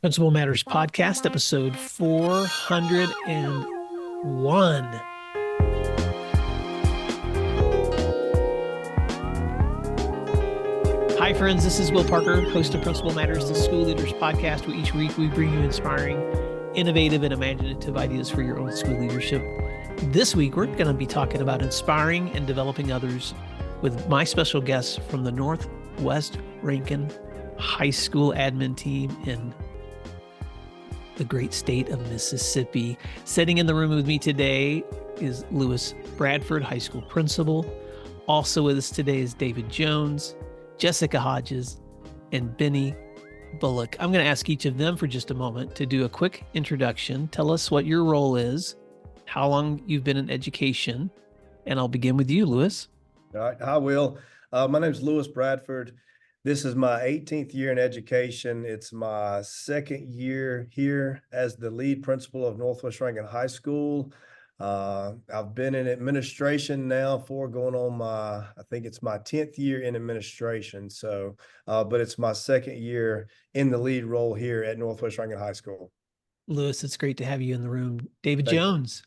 Principal Matters Podcast, episode 401. Hi, friends. This is Will Parker, host of Principal Matters, the School Leaders Podcast, where each week we bring you inspiring, innovative, and imaginative ideas for your own school leadership. This week, we're going to be talking about inspiring and developing others with my special guests from the Northwest Rankin High School admin team in the great state of Mississippi. Sitting in the room with me today is Lewis Bradford, high school principal. Also with us today is David Jones, Jessica Hodges, and Benny Bullock. I'm going to ask each of them for just a moment to do a quick introduction. Tell us what your role is, how long you've been in education, and I'll begin with you, Lewis. All right. Hi, Will. My name is Lewis Bradford. This is my 18th year in education. It's my second year here as the lead principal of Northwest Rankin High School. I've been in administration now for going on I think it's my 10th year in administration. So, but it's my second year in the lead role here at Northwest Rankin High School. Lewis, it's great to have you in the room. David Thank you. Jones.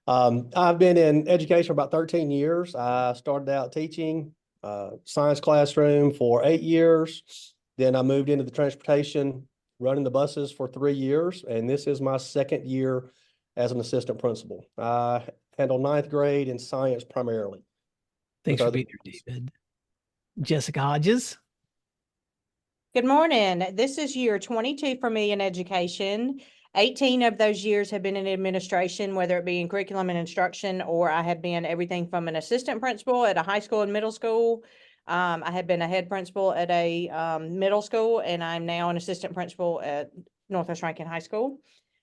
I've been in education for about 13 years. I started out teaching science classroom for 8 years. Then I moved into the transportation, running the buses for 3 years. And this is my second year as an assistant principal. I handle 9th grade in science primarily. Thanks for being here, David. Jessica Hodges. Good morning. This is year 22 for me in education. 18 of those years have been in administration, whether it be in curriculum and instruction, or I have been everything from an assistant principal at a high school and middle school. I have been a head principal at a middle school, and I'm now an assistant principal at Northwest Rankin High School.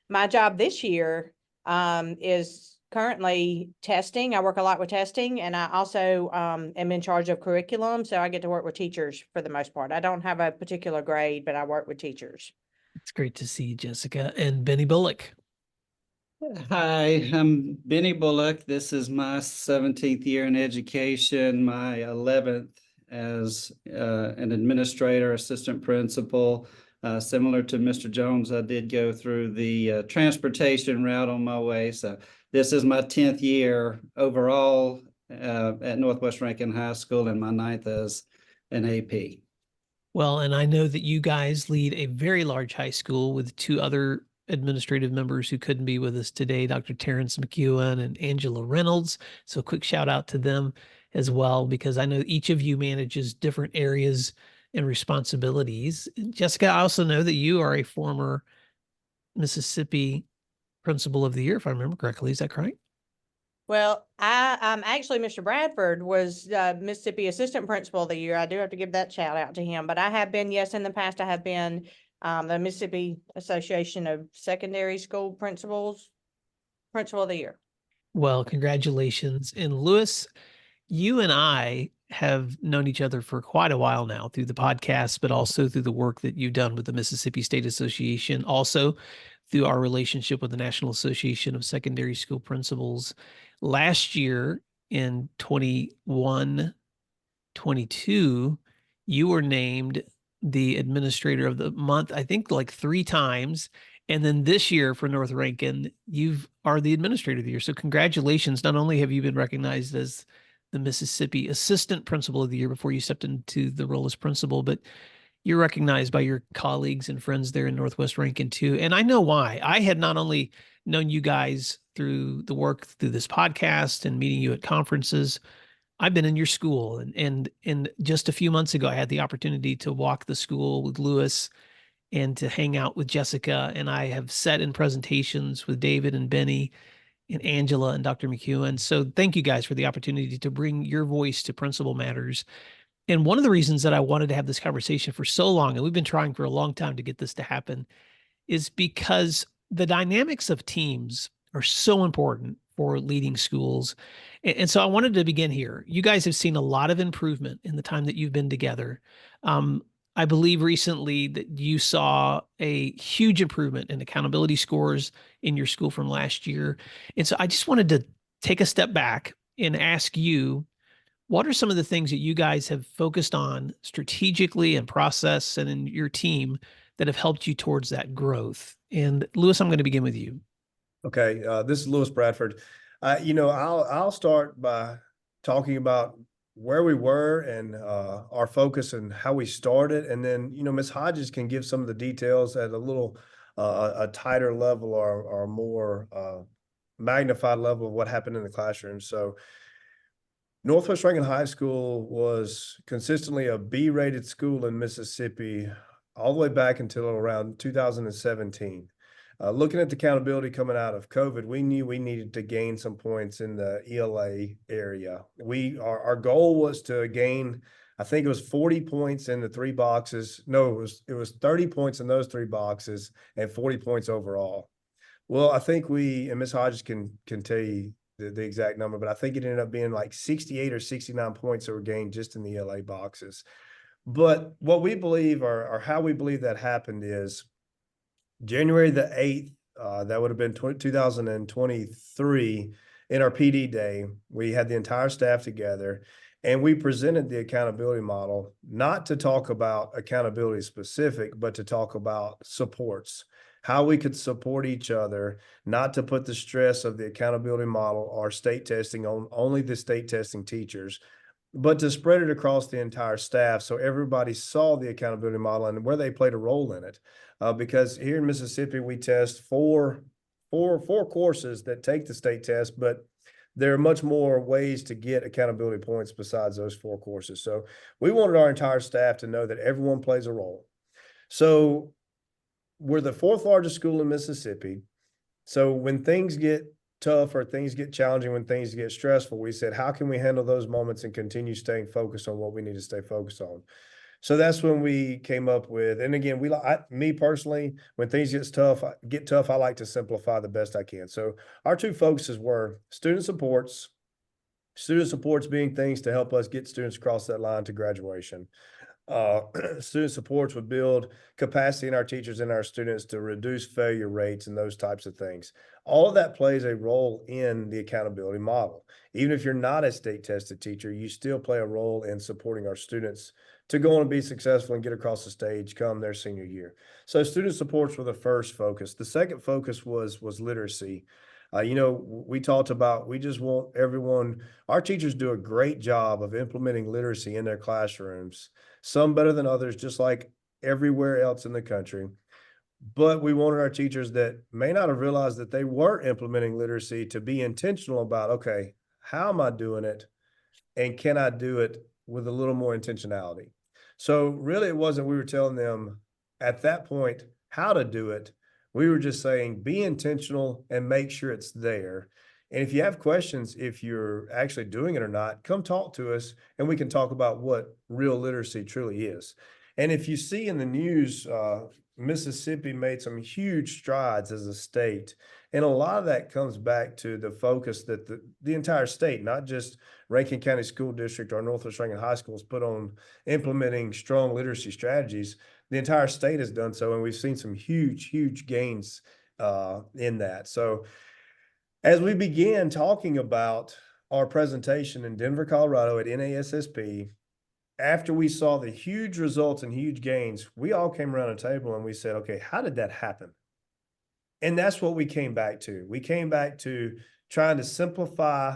My job this year is currently testing. I work a lot with testing, and I also am in charge of curriculum, so I get to work with teachers for the most part. I don't have a particular grade, but I work with teachers. It's great to see you, Jessica. And Benny Bullock. Hi, I'm Benny Bullock. This is my 17th year in education, my 11th as an administrator, assistant principal. Similar to Mr. Jones, I did go through the transportation route on my way. So this is my 10th year overall at Northwest Rankin High School, and my 9th as an AP. Well, and I know that you guys lead a very large high school with two other administrative members who couldn't be with us today, Dr. Terrence McEwen and Angela Reynolds. So a quick shout out to them as well, because I know each of you manages different areas and responsibilities. Jessica, I also know that you are a former Mississippi Principal of the Year, if I remember correctly. Is that correct? Well, I'm actually, Mr. Bradford was Mississippi Assistant Principal of the Year. I do have to give that shout out to him, but I have been, yes, in the past, I have been the Mississippi Association of Secondary School Principals Principal of the Year. Well, congratulations. And Lewis, you and I have known each other for quite a while now through the podcast, but also through the work that you've done with the Mississippi State Association, also through our relationship with the National Association of Secondary School Principals. Last year in 21-22, you were named the Administrator of the Month, I think like 3 times. And then this year for North Rankin, you are the Administrator of the Year. So congratulations. Not only have you been recognized as the Mississippi Assistant Principal of the Year before you stepped into the role as principal, but you're recognized by your colleagues and friends there in Northwest Rankin too. And I know why. I had not only known you guys through the work through this podcast and meeting you at conferences, I've been in your school. And just a few months ago, I had the opportunity to walk the school with Lewis and to hang out with Jessica. And I have sat in presentations with David and Benny and Angela and Dr. McEwen. So thank you guys for the opportunity to bring your voice to Principal Matters. And one of the reasons that I wanted to have this conversation for so long, and we've been trying for a long time to get this to happen, is because the dynamics of teams are so important for leading schools. And so I wanted to begin here. You guys have seen a lot of improvement in the time that you've been together. I believe recently that you saw a huge improvement in accountability scores in your school from last year. And so I just wanted to take a step back and ask you, what are some of the things that you guys have focused on strategically and process and in your team that have helped you towards that growth? And Lewis, I'm going to begin with you. Okay, this is Lewis Bradford. I'll start by talking about where we were and our focus and how we started, and then Ms. Hodges can give some of the details at a little a tighter level or more magnified level of what happened in the classroom. So Northwest Rankin High School was consistently a B-rated school in Mississippi all the way back until around 2017. Looking at the accountability coming out of COVID, we knew we needed to gain some points in the ELA area. Our goal was to gain, I think it was 40 points in the 3 boxes. No, it was 30 points in those 3 boxes and 40 points overall. Well, I think and Ms. Hodges can tell you the exact number, but I think it ended up being like 68 or 69 points that were gained just in the ELA boxes. But what we believe or how we believe that happened is January the 8th, that would have been 2023, in our PD day, we had the entire staff together and we presented the accountability model, not to talk about accountability specific, but to talk about supports, how we could support each other, not to put the stress of the accountability model or state testing on only the state testing teachers, but to spread it across the entire staff so everybody saw the accountability model and where they played a role in it. Because here in Mississippi, we test four courses that take the state test, but there are much more ways to get accountability points besides those 4 courses. So we wanted our entire staff to know that everyone plays a role. So we're the 4th largest school in Mississippi. So when things get tough or things get challenging, when things get stressful, we said, how can we handle those moments and continue staying focused on what we need to stay focused on? So that's when we came up with, and again, me personally, when things get tough, I like to simplify the best I can. So our 2 focuses were student supports being things to help us get students across that line to graduation. Student supports would build capacity in our teachers and our students to reduce failure rates and those types of things. All of that plays a role in the accountability model. Even if you're not a state tested teacher, you still play a role in supporting our students to go on and be successful and get across the stage come their senior year. So student supports were the first focus. The second focus was literacy. We talked about, we just want our teachers do a great job of implementing literacy in their classrooms, some better than others, just like everywhere else in the country. But we wanted our teachers that may not have realized that they were implementing literacy to be intentional about, okay, how am I doing it? And can I do it with a little more intentionality? So really it wasn't, we were telling them at that point how to do it. We were just saying, be intentional and make sure it's there. And if you have questions, if you're actually doing it or not, come talk to us and we can talk about what real literacy truly is. And if you see in the news, Mississippi made some huge strides as a state. And a lot of that comes back to the focus that the entire state, not just Rankin County School District or Northwest Rankin High Schools, put on implementing strong literacy strategies. The entire state has done so, and we've seen some huge gains in that. So as we began talking about our presentation in Denver, Colorado at NASSP, after we saw the huge results and huge gains, we all came around a table and we said, okay, how did that happen? And that's what we came back to. We came back to trying to simplify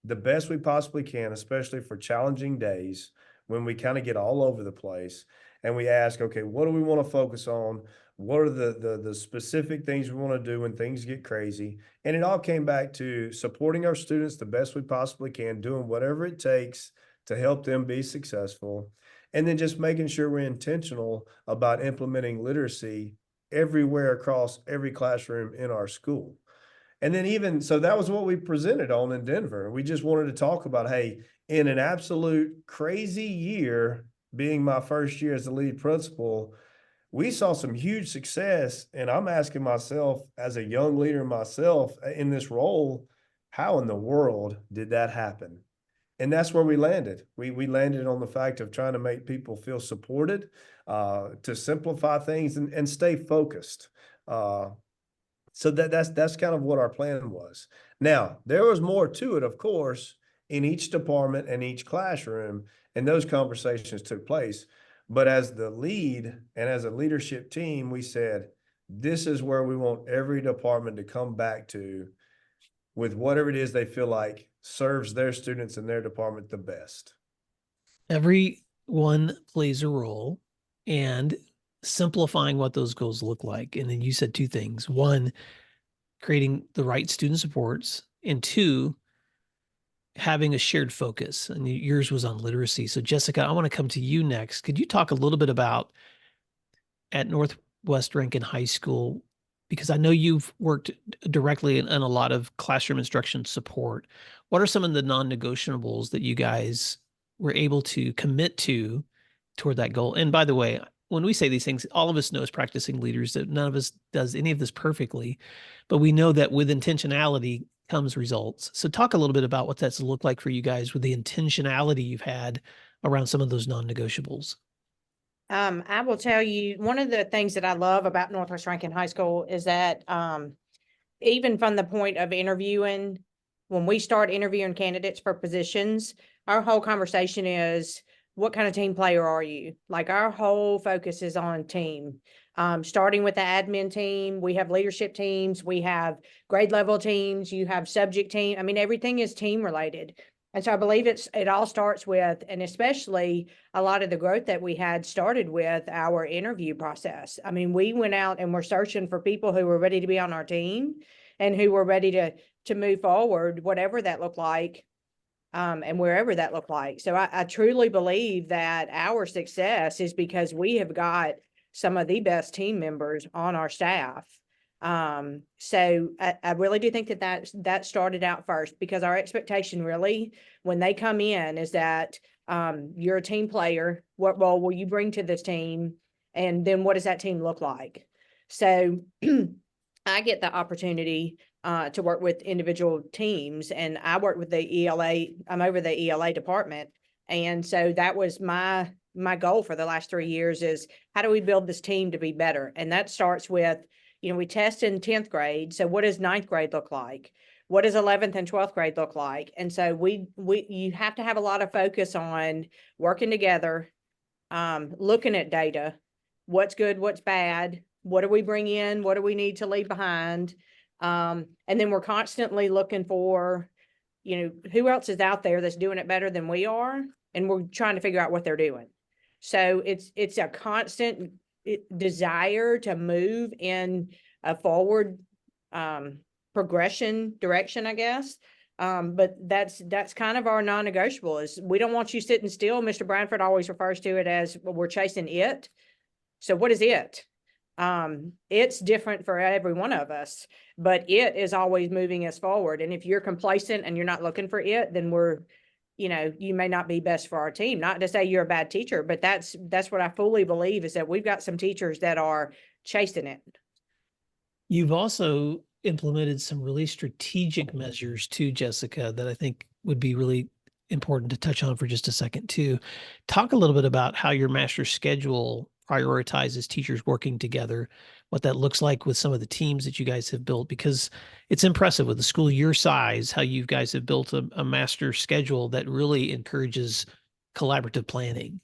the best we possibly can, especially for challenging days when we kind of get all over the place. And we ask, okay, what do we want to focus on? What are the specific things we want to do when things get crazy? And it all came back to supporting our students the best we possibly can, doing whatever it takes to help them be successful. And then just making sure we're intentional about implementing literacy everywhere across every classroom in our school. And then so that was what we presented on in Denver. We just wanted to talk about, hey, in an absolute crazy year, being my first year as the lead principal, we saw some huge success. And I'm asking myself, as a young leader myself in this role, how in the world did that happen? And that's where we landed. We landed on the fact of trying to make people feel supported, to simplify things and stay focused. So that's kind of what our plan was. Now, there was more to it, of course, in each department and each classroom, and those conversations took place. But as the lead and as a leadership team, we said, this is where we want every department to come back to with whatever it is they feel like serves their students and their department the best. Everyone plays a role, and simplifying what those goals look like. And then you said two things. One, creating the right student supports, and two, having a shared focus. And yours was on literacy. So Jessica, I want to come to you next. Could you talk a little bit about at Northwest Rankin High School, because I know you've worked directly in a lot of classroom instruction support. What are some of the non-negotiables that you guys were able to commit to toward that goal? And by the way, when we say these things, all of us know as practicing leaders that none of us does any of this perfectly, but we know that with intentionality comes results. So talk a little bit about what that's looked like for you guys with the intentionality you've had around some of those non-negotiables. I will tell you, one of the things that I love about Northwest Rankin High School is that even from the point of interviewing, when we start interviewing candidates for positions, our whole conversation is, what kind of team player are you? Like, our whole focus is on team. Starting with the admin team, we have leadership teams, we have grade level teams, you have subject team. I mean, everything is team related. And so I believe it all starts with, and especially a lot of the growth that we had started with our interview process. I mean, we went out and were searching for people who were ready to be on our team and who were ready to move forward, whatever that looked like, and wherever that looked like. So I truly believe that our success is because we have got some of the best team members on our staff. So I really do think that started out first, because our expectation really, when they come in, is that you're a team player. What role will you bring to this team? And then what does that team look like? So I get the opportunity to work with individual teams, and I work with the ELA. I'm over the ELA department. And so that was my goal for the last 3 years, is how do we build this team to be better? And that starts with, we test in 10th grade. So what does 9th grade look like? What does 11th and 12th grade look like? And so you have to have a lot of focus on working together, looking at data, what's good, what's bad, what do we bring in, what do we need to leave behind? And then we're constantly looking for, who else is out there that's doing it better than we are? And we're trying to figure out what they're doing. So it's a constant desire to move in a forward progression direction, I guess. But that's kind of our non-negotiable, is we don't want you sitting still. Mr. Bradford always refers to it as, well, we're chasing it. So what is it? It's different for every one of us, but it is always moving us forward. And if you're complacent and you're not looking for it, then you may not be best for our team. Not to say you're a bad teacher, but that's what I fully believe, is that we've got some teachers that are chasing it. You've also implemented some really strategic measures too, Jessica, that I think would be really important to touch on for just a second too. Talk a little bit about how your master schedule prioritizes teachers working together, what that looks like with some of the teams that you guys have built, because it's impressive with a school your size, how you guys have built a master schedule that really encourages collaborative planning.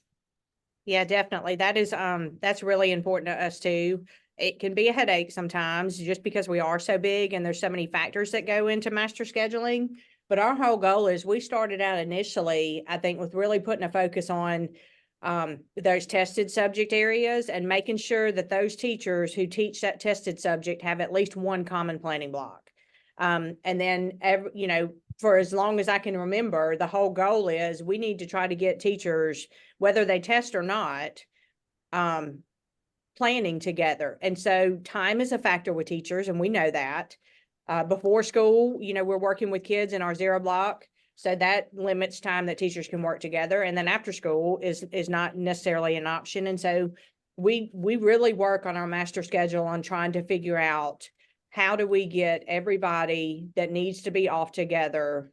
Yeah, definitely. That's really important to us too. It can be a headache sometimes, just because we are so big and there's so many factors that go into master scheduling. But our whole goal is, we started out initially, I think, with really putting a focus on those tested subject areas, and making sure that those teachers who teach that tested subject have at least one common planning block. And then, for as long as I can remember, the whole goal is, we need to try to get teachers, whether they test or not, planning together. And so time is a factor with teachers, and we know that. Before school, we're working with kids in our 0 block. So that limits time that teachers can work together. And then after school is not necessarily an option. And so we really work on our master schedule on trying to figure out, how do we get everybody that needs to be off together.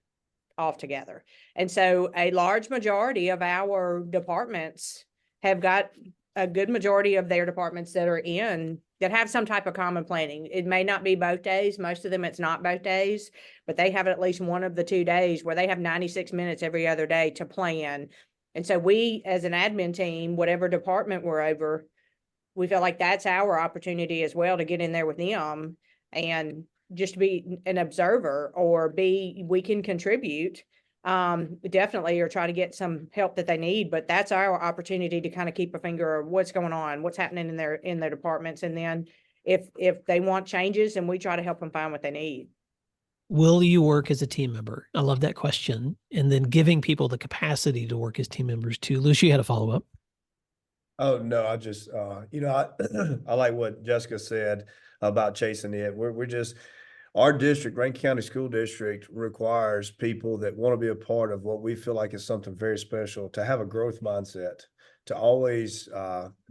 And so a large majority of our departments have got a good majority of their departments that have some type of common planning. It may not be both days. Most of them, it's not both days, but they have at least one of the 2 days where they have 96 minutes every other day to plan. And so we, as an admin team, whatever department we're over, we feel like that's our opportunity as well to get in there with them and just be an observer, or we can contribute, definitely, or try to get some help that they need. But that's our opportunity to kind of keep a finger of what's going on, what's happening in their departments. And then if they want changes, and we try to help them find what they need. Will you work as a team member? I love that question. And then giving people the capacity to work as team members too. Lucy, you had a follow up. Oh, no, I just, I like what Jessica said about chasing it. We're just, our district, Rankin County School District, requires people that want to be a part of what we feel like is something very special, to have a growth mindset, to always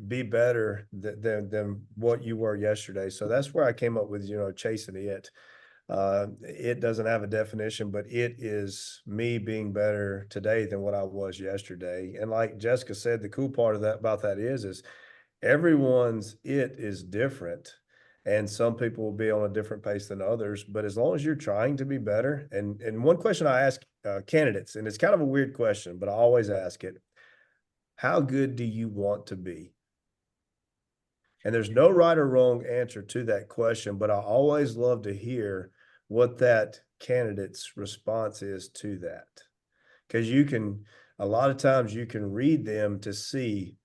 be better than what you were yesterday. So that's where I came up with, chasing it. It doesn't have a definition, but it is me being better today than what I was yesterday. And like Jessica said, the cool part of that about that is everyone's it is different. And some people will be on a different pace than others, but as long as you're trying to be better, and one question I ask candidates, and it's kind of a weird question, but I always ask it: how good do you want to be? And there's no right or wrong answer to that question, but I always love to hear what that candidate's response is to that. Because a lot of times you can read them to see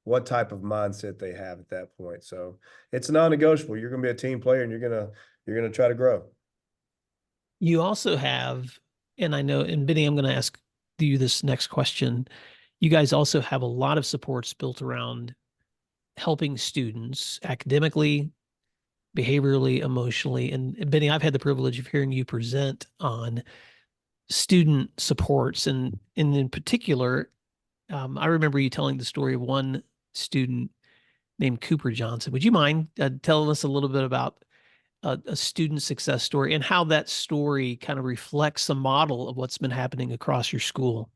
what type of mindset they have at that point. So it's non-negotiable. You're going to be a team player, and you're going to try to grow. You also have, and I know, and Benny, I'm going to ask you this next question. You guys also have a lot of supports built around helping students academically, behaviorally, emotionally. And Benny, I've had the privilege of hearing you present on student supports. And in particular, I remember you telling the story of one student named Cooper Johnson. Would you mind telling us a little bit about a student success story and how that story kind of reflects a model of what's been happening across your school?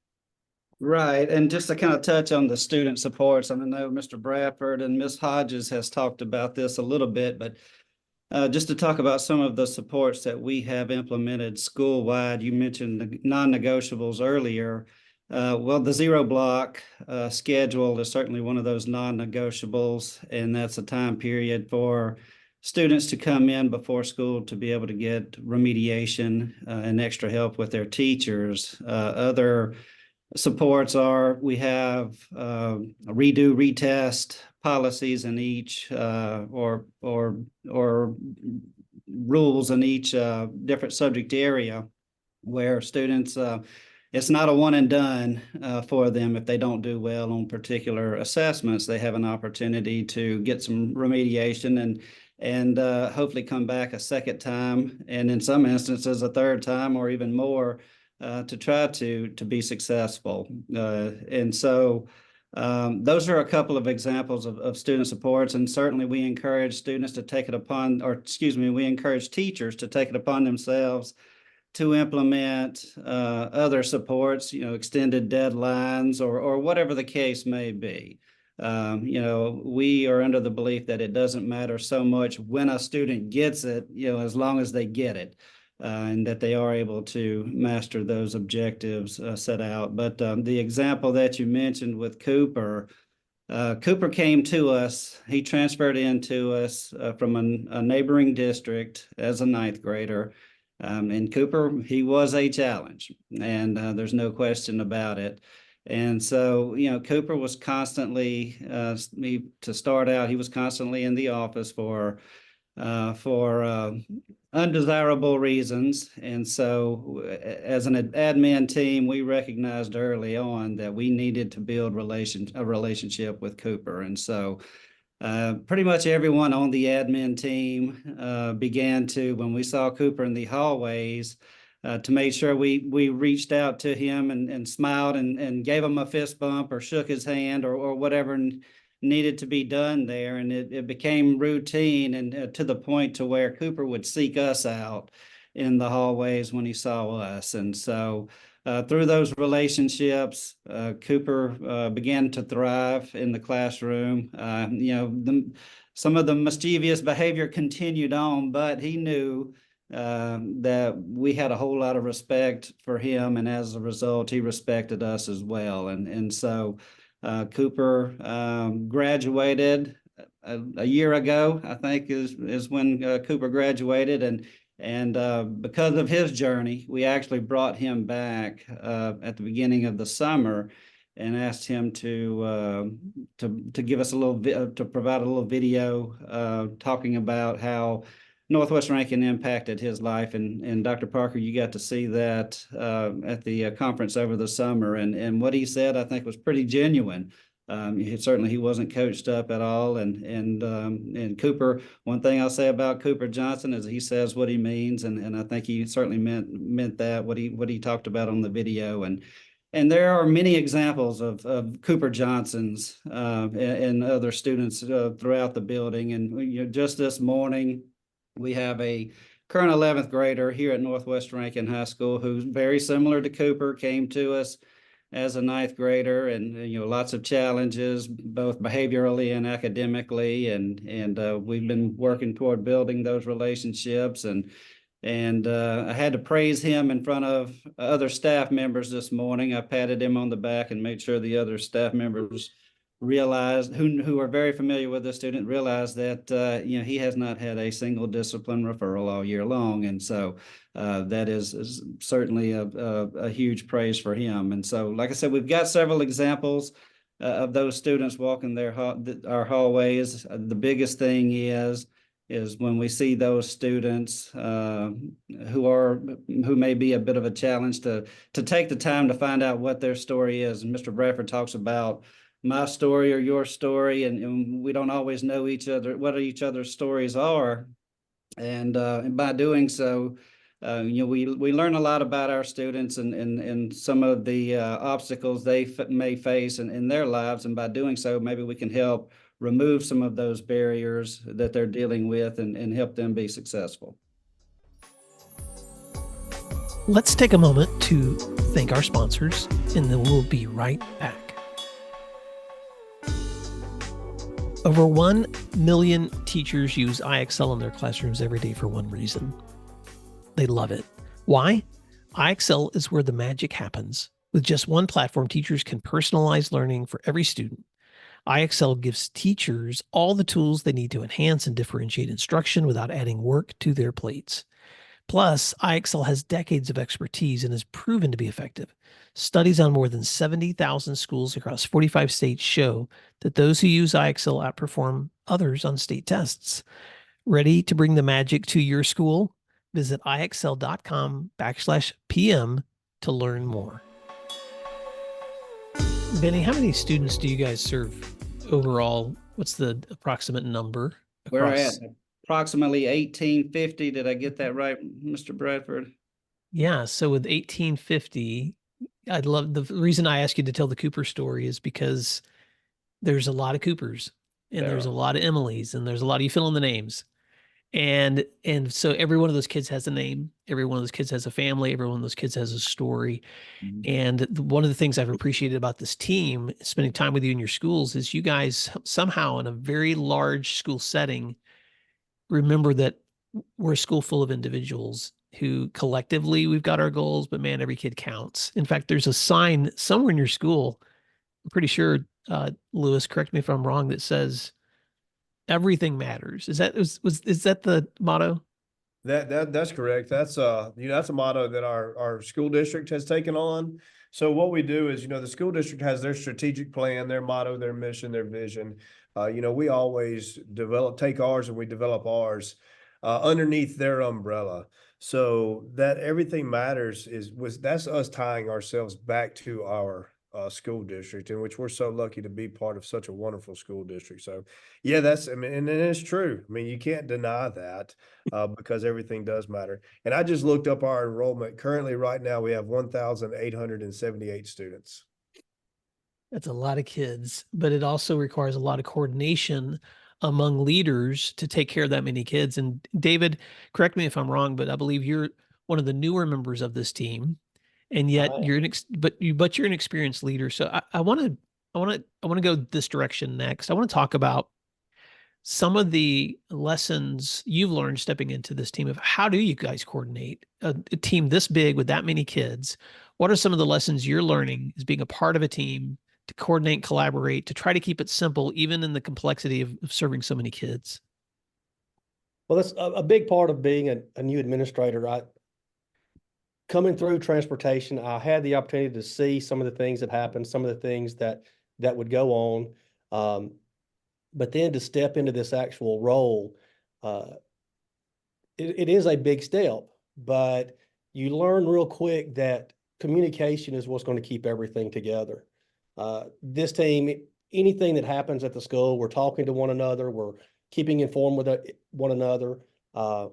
Right. And just to kind of touch on the student supports, I know Mr. Bradford and Ms. Hodges has talked about this a little bit, but just to talk about some of the supports that we have implemented school-wide. You mentioned the non-negotiables earlier. Well, the zero block schedule is certainly one of those non-negotiables, and that's a time period for students to come in before school to be able to get remediation and extra help with their teachers. Other supports are, we have redo, retest policies in each or rules in each different subject area, where students, it's not a one and done for them. If they don't do well on particular assessments, they have an opportunity to get some remediation and hopefully come back a second time, and in some instances a third time or even more, to try to be successful. And so those are a couple of examples of student supports, and certainly we encourage students to take it upon, or excuse me, we encourage teachers to take it upon themselves to implement other supports, extended deadlines or whatever the case may be. We are under the belief that it doesn't matter so much when a student gets it, as long as they get it. And that they are able to master those objectives set out. But the example that you mentioned with Cooper, Cooper came to us, he transferred into us from a neighboring district as a ninth grader. And Cooper, he was a challenge, and there's no question about it. And so, Cooper was constantly, to start out, he was constantly in the office for undesirable reasons. And so as an admin team, we recognized early on that we needed to build a relationship with Cooper. And so pretty much everyone on the admin team began to, when we saw Cooper in the hallways, to make sure we reached out to him and smiled and gave him a fist bump or shook his hand or whatever needed to be done there. And it became routine, and to the point to where Cooper would seek us out in the hallways when he saw us. And so through those relationships, Cooper began to thrive in the classroom. Some of the mischievous behavior continued on, but he knew that we had a whole lot of respect for him, and as a result, he respected us as well. And so Cooper graduated a year ago, I think is when Cooper graduated, and because of his journey, we actually brought him back at the beginning of the summer and asked him to give us a little to provide a little video talking about how Northwest Rankin impacted his life. And Dr. Parker, you got to see that at the conference over the summer, and what he said, I think, was pretty genuine. Certainly he wasn't coached up at all. And Cooper, one thing I'll say about Cooper Johnson is he says what he means. And I think he certainly meant that, what he talked about on the video. And there are many examples of Cooper Johnsons and other students throughout the building. And just this morning, we have a current 11th grader here at Northwest Rankin High School who's very similar to Cooper, came to us as a 9th grader, and lots of challenges, both behaviorally and academically, and we've been working toward building those relationships. And I had to praise him in front of other staff members this morning. I patted him on the back and made sure the other staff members realized, who are very familiar with the student, realized that he has not had a single discipline referral all year long. And so that is certainly a huge praise for him. And so, like I said, we've got several examples of those students walking our hallways. The biggest thing is when we see those students who may be a bit of a challenge, to take the time to find out what their story is. And Mr. Bradford talks about my story or your story, and we don't always know what each other's stories are. And by doing so, we learn a lot about our students and some of the obstacles they may face in their lives. And by doing so, maybe we can help remove some of those barriers that they're dealing with and help them be successful. Let's take a moment to thank our sponsors, and then we'll be right back. Over 1 million teachers use IXL in their classrooms every day for one reason. They love it. Why? IXL is where the magic happens. With just one platform, teachers can personalize learning for every student. IXL gives teachers all the tools they need to enhance and differentiate instruction without adding work to their plates. Plus, IXL has decades of expertise and is proven to be effective. Studies on more than 70,000 schools across 45 states show that those who use IXL outperform others on state tests. Ready to bring the magic to your school? Visit IXL.com/PM to learn more. Benny, how many students do you guys serve overall? What's the approximate number? We're at approximately 1850. Did I get that right, Mr. Bradford? Yeah. So with 1850, I'd love, the reason I ask you to tell the Cooper story is because there's a lot of Coopers and there's a lot of Emilys and there's a lot of, you fill in the names. And so every one of those kids has a name. Every one of those kids has a family. Every one of those kids has a story. Mm-hmm. And one of the things I've appreciated about this team, spending time with you in your schools, is you guys somehow in a very large school setting, remember that we're a school full of individuals who collectively we've got our goals, but man, every kid counts. In fact, there's a sign somewhere in your school, I'm pretty sure, Lewis, correct me if I'm wrong, that says everything matters. Is that the motto? That's correct. That's that's a motto that our school district has taken on. So what we do is, the school district has their strategic plan, their motto, their mission, their vision. We always take ours and we develop ours underneath their umbrella. So that everything matters that's us tying ourselves back to our school district, in which we're so lucky to be part of such a wonderful school district. So yeah, and it's true. I mean, you can't deny that because everything does matter. And I just looked up our enrollment. Currently, right now, we have 1,878 students. That's a lot of kids, but it also requires a lot of coordination among leaders to take care of that many kids. And David, correct me if I'm wrong, but I believe you're one of the newer members of this team, and yet you're an experienced leader. So I want to go this direction next. I want to talk about some of the lessons you've learned stepping into this team of how do you guys coordinate a team this big with that many kids? What are some of the lessons you're learning as being a part of a team to coordinate, collaborate, to try to keep it simple, even in the complexity of serving so many kids? Well, that's a big part of being a new administrator. Coming through transportation, I had the opportunity to see some of the things that happened, some of the things that would go on. But then to step into this actual role, uh, it is a big step, but you learn real quick that communication is what's going to keep everything together. This team, anything that happens at the school, we're talking to one another, we're keeping informed with one another.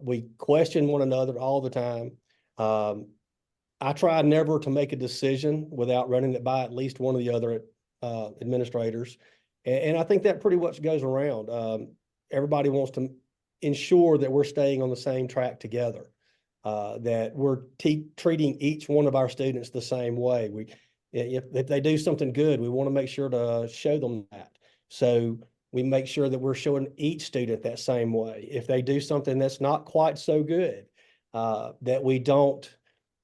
We question one another all the time. I try never to make a decision without running it by at least one of the other administrators. And I think that pretty much goes around. Everybody wants to ensure that we're staying on the same track together, that we're treating each one of our students the same way. If they do something good, we want to make sure to show them that. So we make sure that we're showing each student that same way. If they do something that's not quite so good, that we don't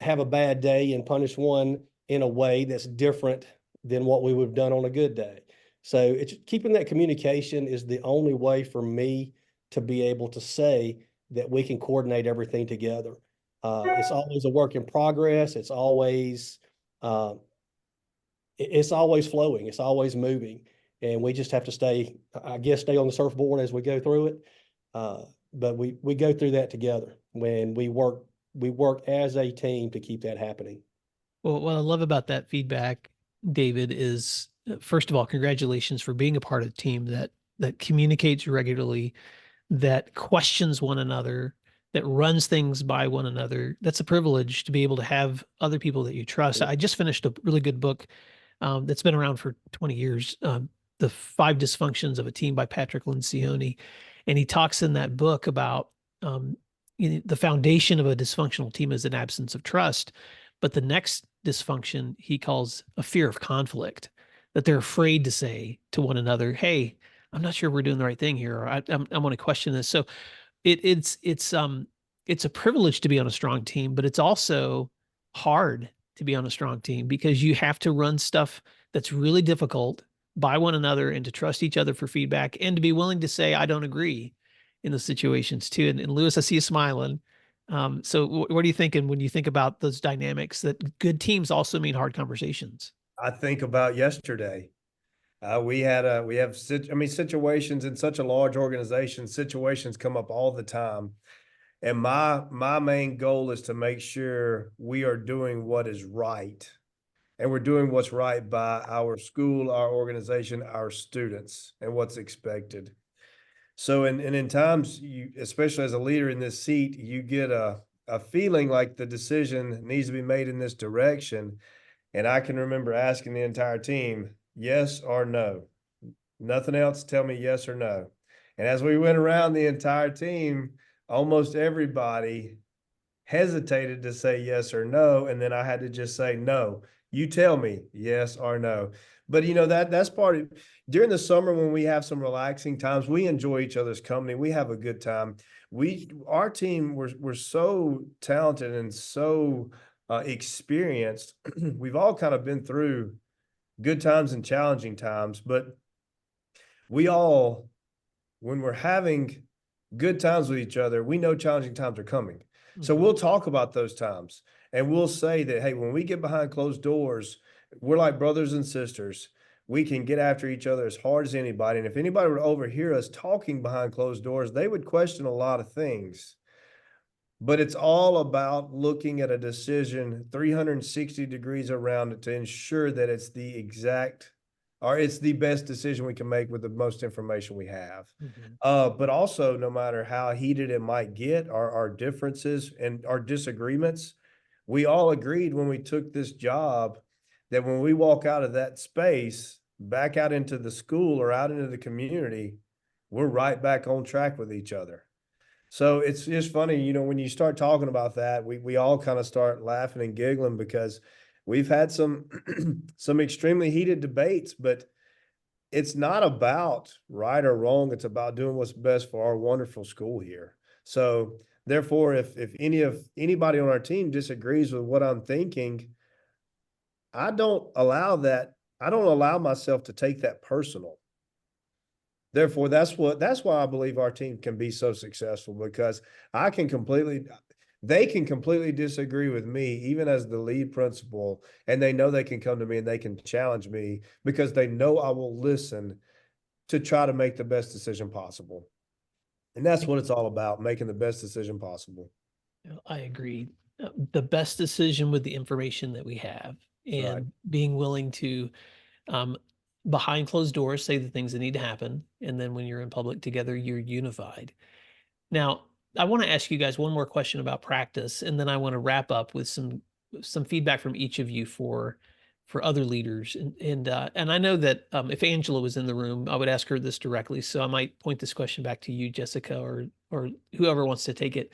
have a bad day and punish one in a way that's different than what we would have done on a good day. So it's keeping that communication is the only way for me to be able to say that we can coordinate everything together. It's always a work in progress. It's always flowing. It's always moving, and we just have to stay on the surfboard as we go through it. But we go through that together when we work as a team to keep that happening. Well, what I love about that feedback, David, is first of all, congratulations for being a part of the team that communicates regularly, that questions one another, that runs things by one another. That's a privilege to be able to have other people that you trust. I just finished a really good book that's been around for 20 years, The 5 Dysfunctions of a Team by Patrick Lencioni. And he talks in that book about the foundation of a dysfunctional team is an absence of trust. But the next dysfunction he calls a fear of conflict, that they're afraid to say to one another, hey, I'm not sure we're doing the right thing here, or I want to question this. So it's a privilege to be on a strong team, but it's also hard to be on a strong team because you have to run stuff that's really difficult by one another and to trust each other for feedback and to be willing to say, I don't agree in those situations too. And Lewis, I see you smiling. So what are you thinking when you think about those dynamics that good teams also mean hard conversations? I think about yesterday. We have situations in such a large organization, situations come up all the time. And my main goal is to make sure we are doing what is right. And we're doing what's right by our school, our organization, our students, and what's expected. So in times you, especially as a leader in this seat, you get a feeling like the decision needs to be made in this direction. And I can remember asking the entire team, yes or no. Nothing else, tell me yes or no. And as we went around the entire team, almost everybody hesitated to say yes or no. And then I had to just say, no, you tell me yes or no. But that's part of during the summer when we have some relaxing times, we enjoy each other's company. We have a good time. Our team, we're so talented and so experienced. We've all kind of been through good times and challenging times, but we all, when we're having good times with each other, we know challenging times are coming. So we'll talk about those times and we'll say that, hey, when we get behind closed doors, we're like brothers and sisters. We can get after each other as hard as anybody. And if anybody would overhear us talking behind closed doors, they would question a lot of things. But it's all about looking at a decision 360 degrees around it to ensure that it's the best decision we can make with the most information we have. But also, no matter how heated it might get, our differences and our disagreements, we all agreed when we took this job that when we walk out of that space, back out into the school or out into the community, we're right back on track with each other. So it's just funny, when you start talking about that, we all kind of start laughing and giggling because we've had some some extremely heated debates, but it's not about right or wrong. It's about doing what's best for our wonderful school here. So therefore, if anybody on our team disagrees with what I'm thinking, I don't allow that. I don't allow myself to take that personal. Therefore, that's why I believe our team can be so successful, because they can completely disagree with me, even as the lead principal, and they know they can come to me and they can challenge me because they know I will listen to try to make the best decision possible. And that's what it's all about, making the best decision possible. I agree. The best decision with the information that we have, and Right. being willing to, um, behind closed doors, say the things that need to happen. And then when you're in public together, you're unified. Now, I want to ask you guys one more question about practice, and then I want to wrap up with some feedback from each of you for other leaders. And I know that if Angela was in the room, I would ask her this directly. So I might point this question back to you, Jessica, or whoever wants to take it.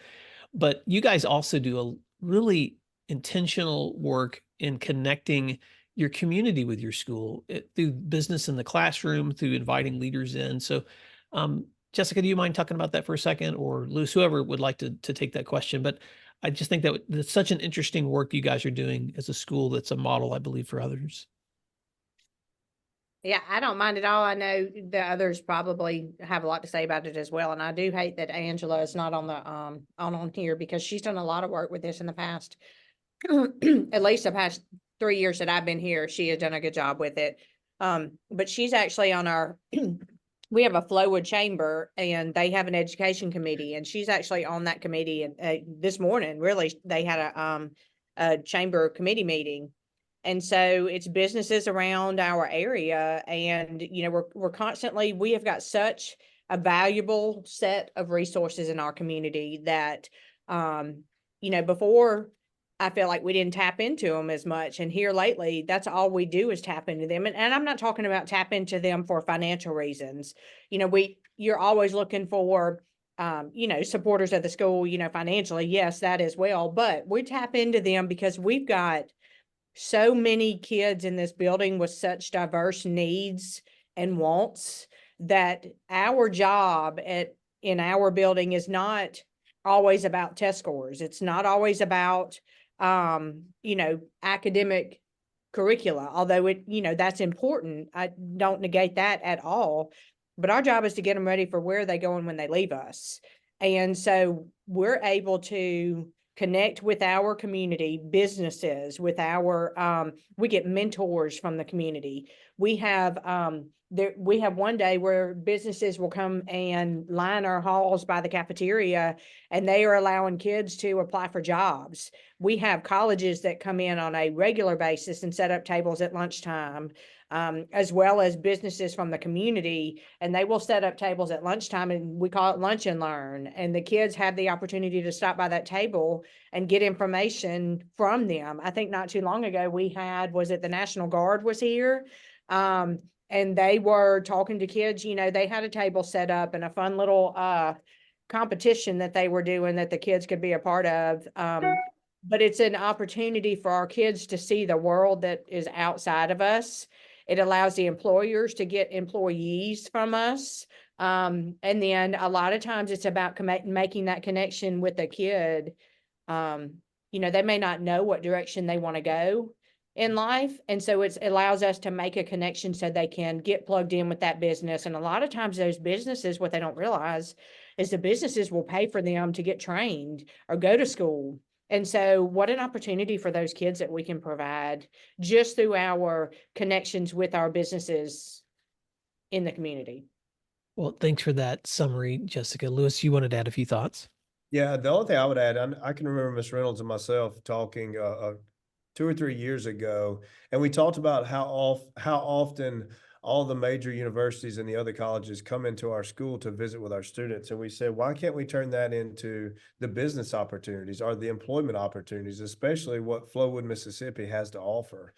But you guys also do a really intentional work in connecting your community with your school through business in the classroom, through inviting leaders in. So, Jessica, do you mind talking about that for a second, or Lewis, whoever would like to take that question? But I just think that that's such an interesting work you guys are doing as a school. That's a model, I believe, for others. Yeah, I don't mind at all. I know the others probably have a lot to say about it as well. And I do hate that Angela is not on the on here, because she's done a lot of work with this in the past. At least the past 3 years that I've been here, she has done a good job with it. But she's actually on our we have a Flowwood chamber, and they have an education committee, and she's actually on that committee. And this morning, really, they had a chamber committee meeting. And so it's businesses around our area, and we're constantly, we have got such a valuable set of resources in our community that before, I feel like we didn't tap into them as much, and here lately, that's all we do is tap into them. And I'm not talking about tap into them for financial reasons. You're always looking for supporters of the school, financially, yes, that as well, but we tap into them because we've got so many kids in this building with such diverse needs and wants, that our job in our building is not always about test scores. It's not always about academic curricula, although that's important. I don't negate that at all. But our job is to get them ready for where they going when they leave us. And so we're able to connect with our community, businesses, with our we get mentors from the community. We have we have one day where businesses will come and line our halls by the cafeteria, and they are allowing kids to apply for jobs. We have colleges that come in on a regular basis and set up tables at lunchtime, as well as businesses from the community, and they will set up tables at lunchtime, and we call it lunch and learn. And the kids have the opportunity to stop by that table and get information from them. I think not too long ago was it the National Guard was here? And they were talking to kids, they had a table set up and a fun little competition that they were doing that the kids could be a part of. But it's an opportunity for our kids to see the world that is outside of us. It allows the employers to get employees from us. And then a lot of times it's about making that connection with the kid. They may not know what direction they want to go in life. And so it allows us to make a connection so they can get plugged in with that business. And a lot of times those businesses, what they don't realize is the businesses will pay for them to get trained or go to school. And so what an opportunity for those kids that we can provide just through our connections with our businesses in the community. Well, thanks for that summary, Jessica. Lewis, you wanted to add a few thoughts? Yeah, the only thing I would add, I can remember Miss Reynolds and myself talking 2 or 3 years ago, and we talked about how often all the major universities and the other colleges come into our school to visit with our students. And we said, why can't we turn that into the business opportunities or the employment opportunities, especially what Flowwood, Mississippi has to offer?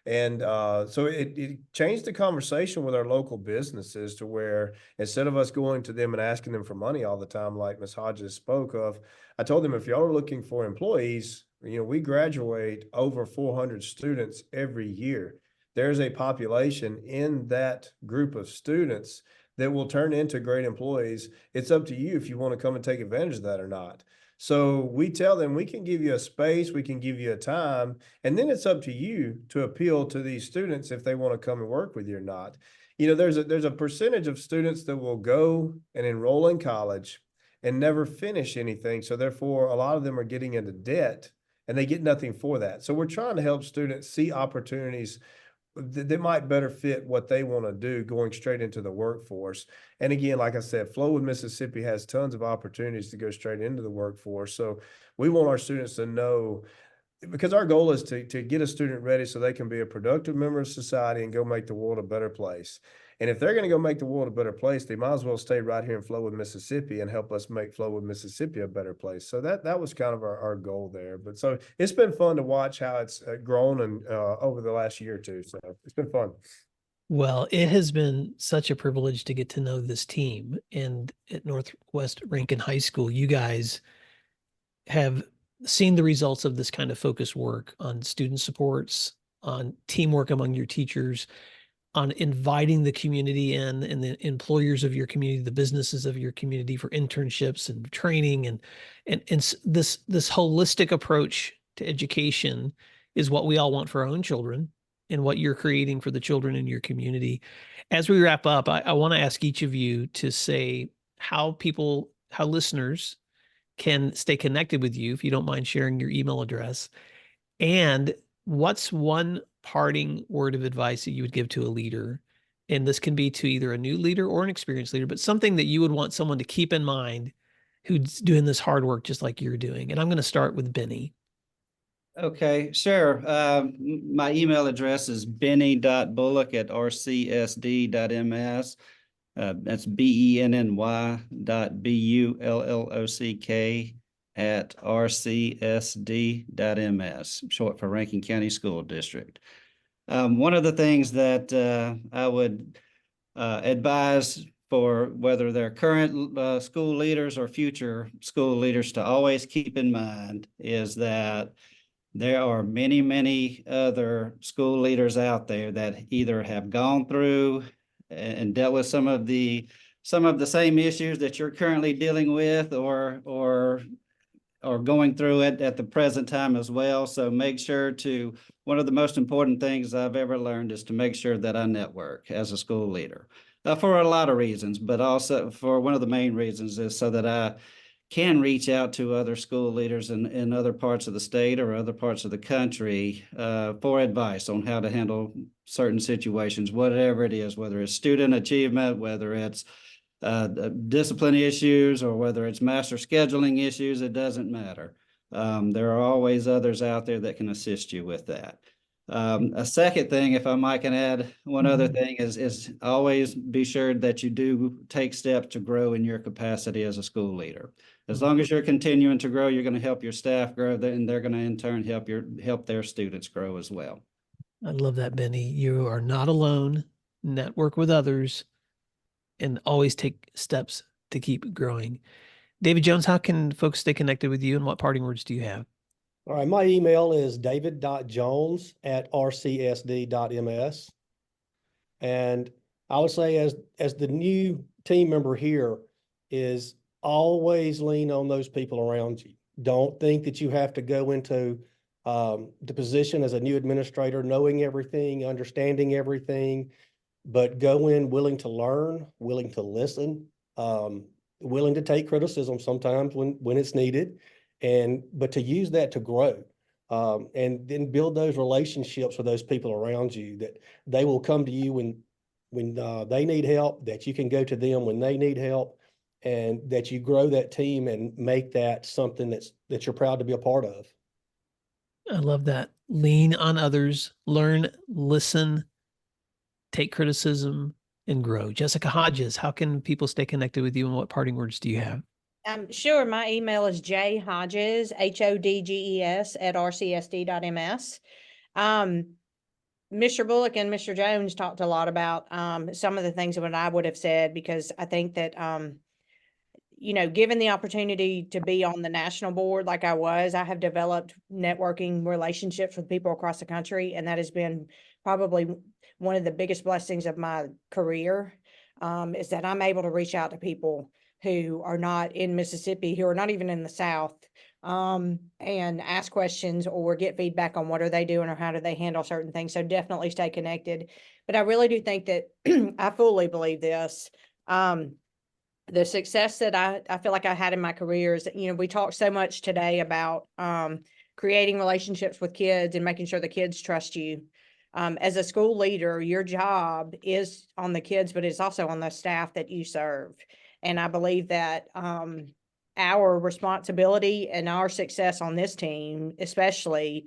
And so it changed the conversation with our local businesses to where instead of us going to them and asking them for money all the time, like Ms. Hodges spoke of, I told them, if y'all are looking for employees, we graduate over 400 students every year. there's a population in that group of students that will turn into great employees. It's up to you if you want to come and take advantage of that or not. So we tell them, we can give you a space, we can give you a time, and then it's up to you to appeal to these students if they want to come and work with you or not. You know, there's a percentage of students that will go and enroll in college and never finish anything. So therefore, a lot of them are getting into debt and they get nothing for that. So we're trying to help students see opportunities that might better fit what they want to do going straight into the workforce. And again, like I said, Flowood, Mississippi has tons of opportunities to go straight into the workforce. So we want our students to know, because our goal is to get a student ready so they can be a productive member of society and go make the world a better place. And if they're going to go make the world a better place, they might as well stay right here in Flowood, Mississippi, and help us make Flowood, Mississippi a better place. So that was kind of our goal there. But so it's been fun to watch how it's grown and over the last year or two. So it's been fun. Well, it has been such a privilege to get to know this team. And at Northwest Rankin High School, you guys have seen the results of this kind of focused work on student supports, on teamwork among your teachers, on inviting the community in and the employers of your community, the businesses of your community for internships and training, and this holistic approach to education is what we all want for our own children and what you're creating for the children in your community. As we wrap up, I want to ask each of you to say how listeners can stay connected with you, if you don't mind sharing your email address. And what's one parting word of advice that you would give to a leader? And this can be to either a new leader or an experienced leader, but something that you would want someone to keep in mind who's doing this hard work just like you're doing. And I'm going to start with Benny. Okay, sure. My email address is benny.bullock@rcsd.ms. That's BENNY.BULLOCK@rcsd.ms, short for Rankin County School District. One of the things that I would advise for whether they're current school leaders or future school leaders to always keep in mind is that there are many, many other school leaders out there that either have gone through and dealt with some of the same issues that you're currently dealing with, or going through it at the present time as well. So make sure to, one of the most important things I've ever learned is to make sure that I network as a school leader for a lot of reasons, but also for one of the main reasons is so that I can reach out to other school leaders in other parts of the state or other parts of the country for advice on how to handle certain situations, whatever it is, whether it's student achievement, whether it's discipline issues, or whether it's master scheduling issues, it doesn't matter. There are always others out there that can assist you with that. A second thing, if I might can add one other thing, is always be sure that you do take steps to grow in your capacity as a school leader. As long as you're continuing to grow, you're going to help your staff grow, and they're going to in turn help their students grow as well. I love that, Benny. You are not alone. Network with others and always take steps to keep growing. David Jones, how can folks stay connected with you, and what parting words do you have? All right, my email is david.jones@rcsd.ms. And I would say as the new team member here is always lean on those people around you. Don't think that you have to go into the position as a new administrator, knowing everything, understanding everything, but go in willing to learn, willing to listen, willing to take criticism sometimes when it's needed, but to use that to grow. And then build those relationships with those people around you, that they will come to you when they need help, that you can go to them when they need help, and that you grow that team and make that something that you're proud to be a part of. I love that. Lean on others, learn, listen, take criticism, and grow. Jessica Hodges, how can people stay connected with you, and what parting words do you have? Sure. My email is jhodges, HODGES @rcsd.ms. Mr. Bullock and Mr. Jones talked a lot about some of the things that I would have said, because I think that given the opportunity to be on the national board like I was, I have developed networking relationships with people across the country, and that has been probably one of the biggest blessings of my career, is that I'm able to reach out to people who are not in Mississippi, who are not even in the South, and ask questions or get feedback on what are they doing or how do they handle certain things. So definitely stay connected. But I really do think that I fully believe this. The success that I feel like I had in my career is that, we talked so much today about creating relationships with kids and making sure the kids trust you. As a school leader, your job is on the kids, but it's also on the staff that you serve. And I believe that our responsibility and our success on this team, especially,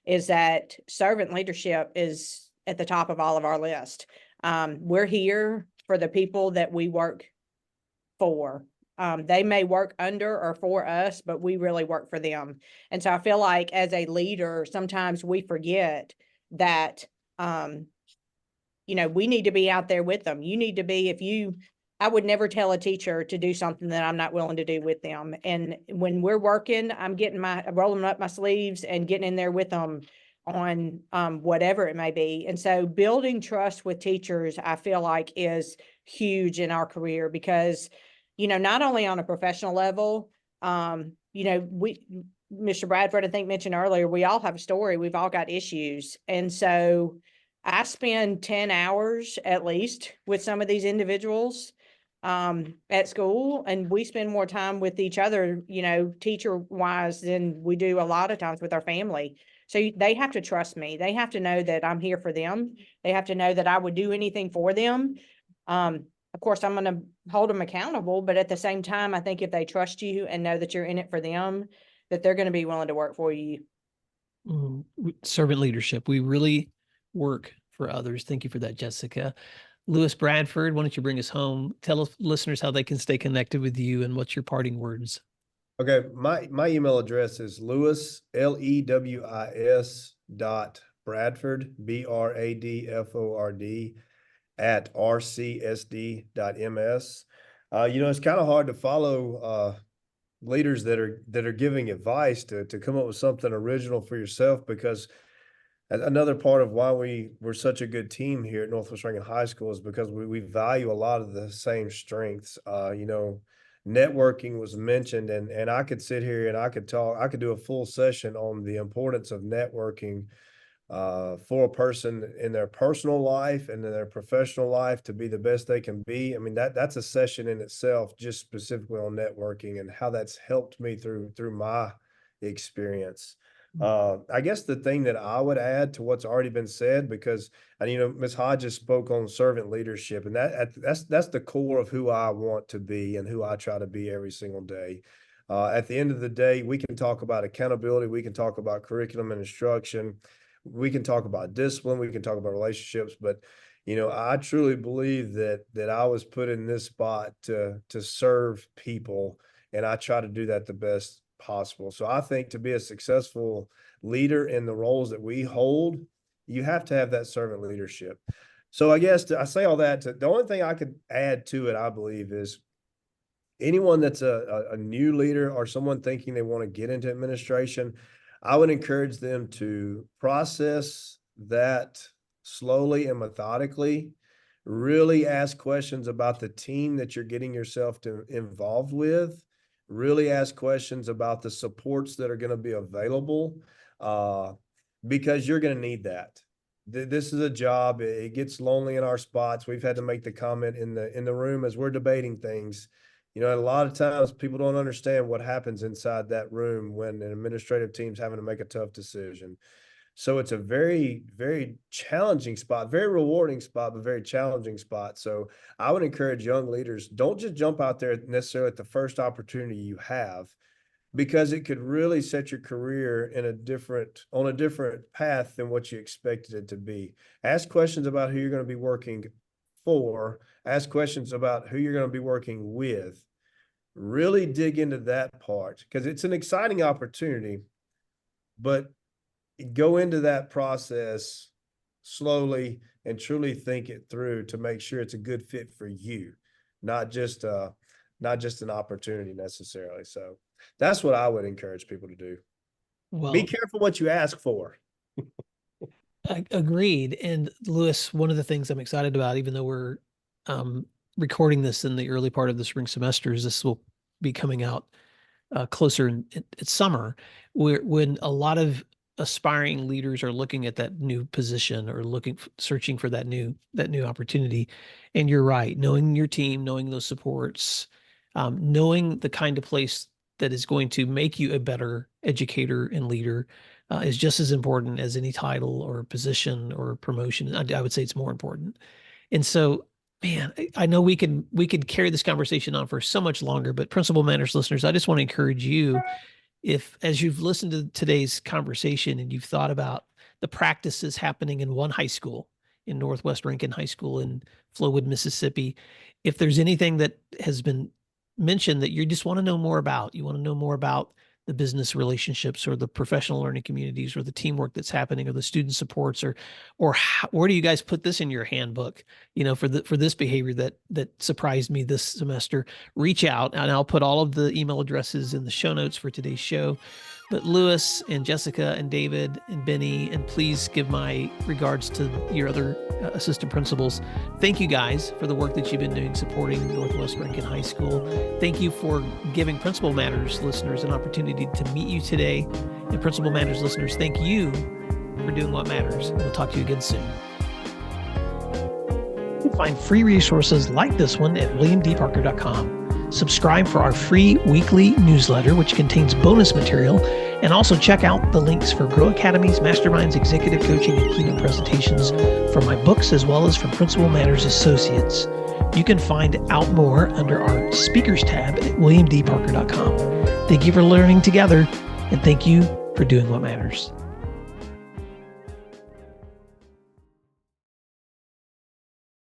is that servant leadership is at the top of all of our list. We're here for the people that we work for. They may work under or for us, but we really work for them. And so I feel like as a leader, sometimes we forget that, we need to be out there with them. You need to be, I would never tell a teacher to do something that I'm not willing to do with them. And when we're working, I'm rolling up my sleeves and getting in there with them on whatever it may be. And so building trust with teachers, I feel like, is huge in our career because, not only on a professional level, Mr. Bradford, I think, mentioned earlier, we all have a story. We've all got issues. And so I spend 10 hours at least with some of these individuals at school, and we spend more time with each other, teacher wise, than we do a lot of times with our family. So they have to trust me. They have to know that I'm here for them. They have to know that I would do anything for them. Of course, I'm going to hold them accountable, but at the same time, I think if they trust you and know that you're in it for them, that they're going to be willing to work for you. Servant leadership. We really work for others. Thank you for that, Jessica. Lewis Bradford, why don't you bring us home? Tell listeners how they can stay connected with you and what's your parting words. Okay, my email address is Lewis, LEWIS .Bradford, BRADFORD @rcsd.ms. It's kind of hard to follow leaders that are giving advice to come up with something original for yourself, because another part of why we're such a good team here at Northwest Rankin High School is because we value a lot of the same strengths. Networking was mentioned, and I could sit here and I could do a full session on the importance of networking for a person in their personal life and in their professional life to be the best they can be. I mean, that's a session in itself, just specifically on networking and how that's helped me through my experience. I guess the thing that I would add to what's already been said, because Ms. Hodges spoke on servant leadership, and that's the core of who I want to be and who I try to be every single day. At the end of the day, we can talk about accountability, we can talk about curriculum and instruction, we can talk about discipline, we can talk about relationships, but I truly believe that I was put in this spot to serve people, and I try to do that the best possible. So I think to be a successful leader in the roles that we hold, you have to have that servant leadership. So I guess I say all that the only thing I could add to it, I believe, is anyone that's a new leader or someone thinking they want to get into administration, I would encourage them to process that slowly and methodically, really ask questions about the team that you're getting yourself involved with, really ask questions about the supports that are going to be available, because you're going to need that. This is a job. It gets lonely in our spots. We've had to make the comment in the room as we're debating things. A lot of times people don't understand what happens inside that room when an administrative team's having to make a tough decision. So it's a very, very challenging spot, very rewarding spot, but very challenging spot. So I would encourage young leaders, don't just jump out there necessarily at the first opportunity you have, because it could really set your career on a different path than what you expected it to be. Ask questions about who you're going to be working for, ask questions about who you're going to be working with, really dig into that part, because it's an exciting opportunity, but go into that process slowly and truly think it through to make sure it's a good fit for you, not just not just an opportunity necessarily. So that's what I would encourage people to do. Well, Be careful what you ask for. agreed. And Lewis, one of the things I'm excited about, even though we're recording this in the early part of the spring semester, is this will be coming out closer it's summer, when a lot of aspiring leaders are looking at that new position or searching for that new opportunity. And you're right, knowing your team, knowing those supports, knowing the kind of place that is going to make you a better educator and leader is just as important as any title or position or promotion. I would say it's more important. And so, man, I know we could carry this conversation on for so much longer, but Principal Matters listeners, I just want to encourage you, if as you've listened to today's conversation and you've thought about the practices happening in one high school, in Northwest Rankin High School in Flowood, Mississippi, if there's anything that has been mentioned that you just want to know more about, you want to know more about the business relationships or the professional learning communities or the teamwork that's happening or the student supports, or where do you guys put this in your handbook, for this behavior that surprised me this semester, reach out, and I'll put all of the email addresses in the show notes for today's show. But Lewis and Jessica and David and Benny, and please give my regards to your other assistant principals. Thank you guys for the work that you've been doing supporting Northwest Rankin High School. Thank you for giving Principal Matters listeners an opportunity to meet you today. And Principal Matters listeners, thank you for doing what matters. We'll talk to you again soon. You'll find free resources like this one at williamdparker.com. Subscribe for our free weekly newsletter, which contains bonus material, and also check out the links for Grow Academies, Masterminds, Executive Coaching, and Keynote presentations from my books, as well as from Principal Matters Associates. You can find out more under our speakers tab at williamdparker.com. Thank you for learning together, and thank you for doing what matters.